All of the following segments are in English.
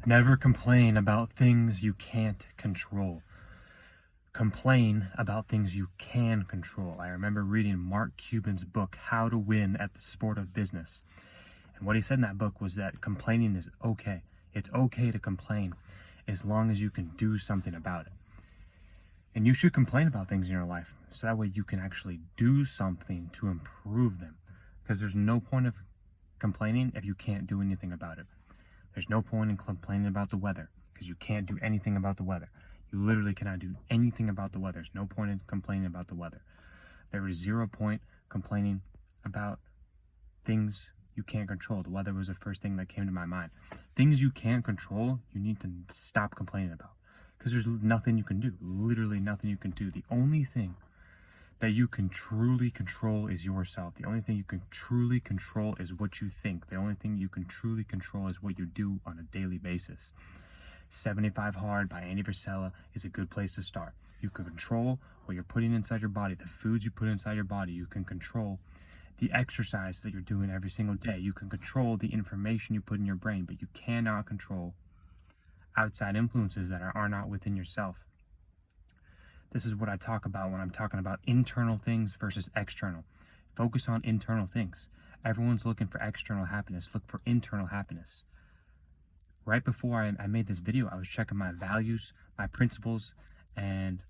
Never complain about things you can't control. Complain about things you can control. I remember reading Mark Cuban's book, How to Win at the Sport of Business. And what he said in that book was that complaining is okay. It's okay to complain as long as you can do something about it. And you should complain about things in your life so that way you can actually do something to improve them. Because there's no point of complaining if you can't do anything about it. There's no point in complaining about the weather because you can't do anything about the weather. You literally cannot do anything about the weather. There's no point in complaining about the weather. There is 0 point complaining about things you can't control. The weather was the first thing that came to my mind. Things you can't control, you need to stop complaining about because there's nothing you can do. Literally nothing you can do. The only thing that you can truly control is yourself. The only thing you can truly control is what you think. The only thing you can truly control is what you do on a daily basis. 75 Hard by Andy Frisella is a good place to start. You can control what you're putting inside your body, the foods you put inside your body. You can control the exercise that you're doing every single day. You can control the information you put in your brain, but you cannot control outside influences that are not within yourself. This is what I talk about when I'm talking about internal things versus external. Focus on internal things. Everyone's looking for external happiness. Look for internal happiness. Right before I made this video, I was checking my values, my principles, and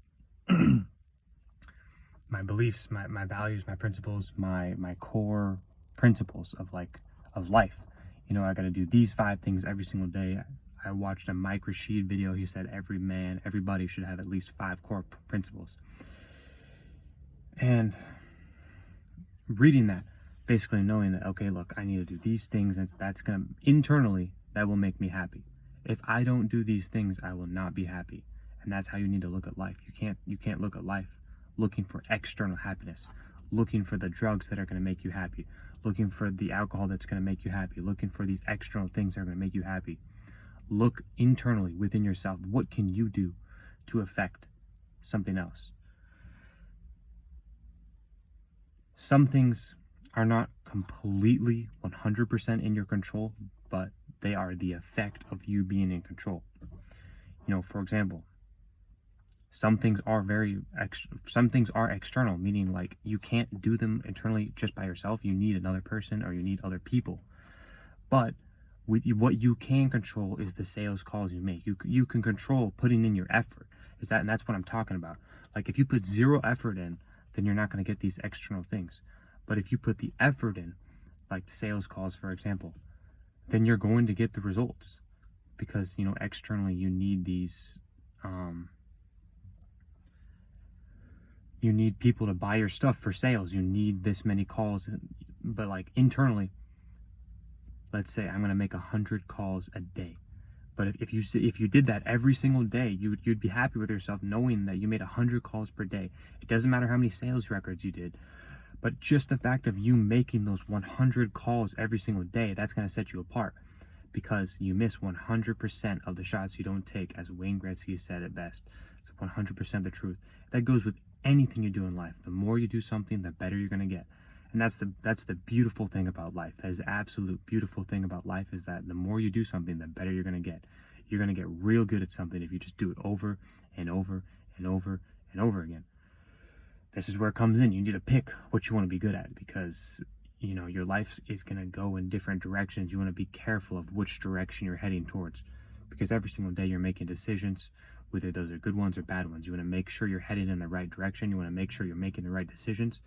my beliefs, my values, my principles, my core principles of life. You know, I got to do these 5 things every single day. I watched a Mike Rashid video. He said everybody should have at least 5 core principles. And reading that, basically knowing that, okay, look, I need to do these things. That's going to, internally, that will make me happy. If I don't do these things, I will not be happy. And that's how you need to look at life. You can't look at life looking for external happiness, looking for the drugs that are going to make you happy, looking for the alcohol that's going to make you happy, looking for these external things that are going to make you happy. Look internally within yourself. What can you do to affect something else? Some things are not completely 100% in your control, but they are the effect of you being in control. You know, for example, some things are external, meaning like you can't do them internally just by yourself. You need another person or you need other people. But what you can control is the sales calls you make. You can control putting in your effort. And that's what I'm talking about. Like if you put 0 effort in, then you're not going to get these external things. But if you put the effort in, like the sales calls, for example, then you're going to get the results because, you know, externally you need these, you need people to buy your stuff for sales. You need this many calls, but like internally, let's say I'm going to make 100 calls a day. But if you did that every single day, you'd be happy with yourself knowing that you made 100 calls per day. It doesn't matter how many sales records you did, but just the fact of you making those 100 calls every single day, that's going to set you apart because you miss 100% of the shots you don't take, as Wayne Gretzky said it best. It's 100% the truth. That goes with anything you do in life. The more you do something, the better you're going to get. And that's the beautiful thing about life. That is the absolute beautiful thing about life, is that the more you do something, the better you're going to get. You're going to get real good at something if you just do it over and over and over and over again. This is where it comes in. You need to pick what you want to be good at because, you know, your life is going to go in different directions. You want to be careful of which direction you're heading towards because every single day you're making decisions, whether those are good ones or bad ones. You want to make sure you're headed in the right direction. You want to make sure you're making the right decisions.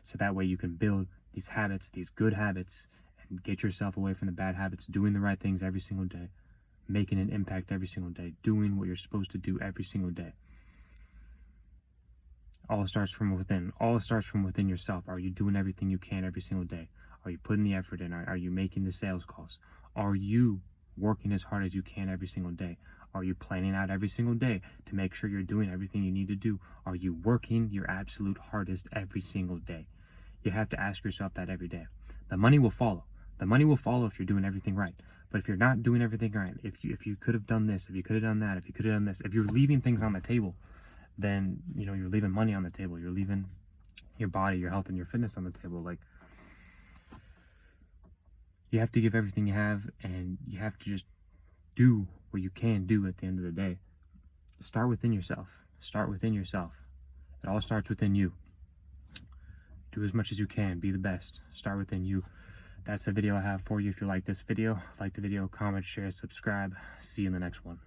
So that way you can build these habits, these good habits, and get yourself away from the bad habits, doing the right things every single day, making an impact every single day, doing what you're supposed to do every single day. All starts from within. All starts from within yourself. Are you doing everything you can every single day? Are you putting the effort in? Are you making the sales calls? Are you working as hard as you can every single day? Are you planning out every single day to make sure you're doing everything you need to do? Are you working your absolute hardest every single day? You have to ask yourself that every day. The money will follow. The money will follow if you're doing everything right. But if you're not doing everything right, if you could have done this, if you could have done that, if you could have done this, if you're leaving things on the table, then, you know, you're leaving money on the table. You're leaving your body, your health, and your fitness on the table. Like, you have to give everything you have, and you have to just do what you can do at the end of the day. Start within yourself. Start within yourself. It all starts within you. Do as much as you can. Be the best. Start within you. That's the video I have for you. If you like this video, like the video, comment, share, subscribe. See you in the next one.